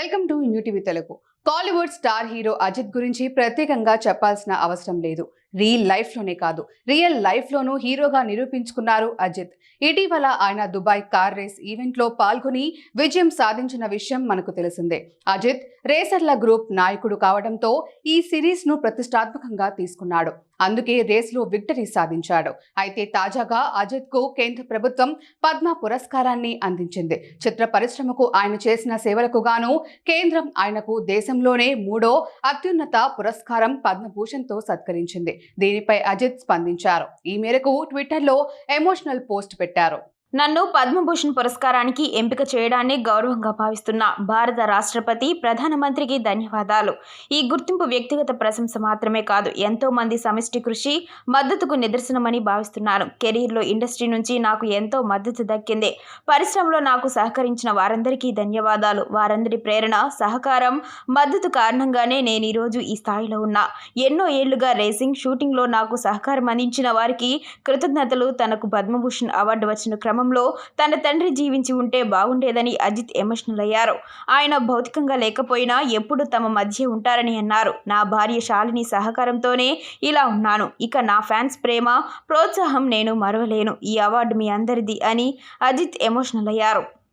Welcome to new TV Telugu. Tollywood star hero Ajith గురించి ప్రత్యేకంగా చెప్పాల్సిన అవసరం లేదు. రియల్ లైఫ్ లోనూ హీరోగా నిరూపించుకున్నారు అజిత్. ఇటీవల ఆయన దుబాయ్ కార్ రేస్ ఈవెంట్ లో పాల్గొని విజయం సాధించిన విషయం మనకు తెలిసిందే. అజిత్ రేసర్ల గ్రూప్ నాయకుడు కావడంతో ఈ సిరీస్ ను ప్రతిష్టాత్మకంగా తీసుకున్నాడు. అందుకే రేసులో విక్టరీ సాధించాడు. అయితే తాజాగా అజిత్ కు కేంద్ర ప్రభుత్వం పద్మ పురస్కారాన్ని అందించింది. చిత్ర పరిశ్రమకు ఆయన చేసిన సేవలకు గాను కేంద్రం ఆయనకు దేశంలోనే 3వ అత్యున్నత పురస్కారం పద్మభూషణ్ తో సత్కరించింది. దీనిపై అజిత్ స్పందించారు. ఈ మేరకు ట్విట్టర్లో ఎమోషనల్ పోస్ట్ పెట్టారు. నన్ను పద్మభూషణ్ పురస్కారానికి ఎంపిక చేయడాన్ని గౌరవంగా భావిస్తున్న భారత రాష్ట్రపతి, ప్రధానమంత్రికి ధన్యవాదాలు. ఈ గుర్తింపు వ్యక్తిగత ప్రశంస మాత్రమే కాదు, ఎంతో మంది సమిష్టి కృషి, మద్దతుకు నిదర్శనమని భావిస్తున్నాను. కెరీర్లో ఇండస్ట్రీ నుంచి నాకు ఎంతో మద్దతు దక్కింది. పరిశ్రమలో నాకు సహకరించిన వారందరికీ ధన్యవాదాలు. వారందరి ప్రేరణ, సహకారం, మద్దతు కారణంగానే నేను ఈరోజు ఈ స్థాయిలో ఉన్నా. ఎన్నో ఏళ్లుగా రేసింగ్, షూటింగ్లో నాకు సహకారం అందించిన వారికి కృతజ్ఞతలు. తనకు పద్మభూషణ్ అవార్డు వచ్చిన క్రమంలో తన తండ్రి జీవించి ఉంటే బాగుండేదని అజిత్ ఎమోషనల్ అయ్యారు. ఆయన భౌతికంగా లేకపోయినా ఎప్పుడు తమ మధ్య ఉంటారని అన్నారు. నా భార్య శాలిని సహకారంతోనే ఇలా ఉన్నాను. ఇక నా ఫ్యాన్స్ ప్రేమ, ప్రోత్సాహం నేను మరవలేను. ఈ అవార్డు మీ అందరిది అని అజిత్ ఎమోషనల్ అయ్యారు.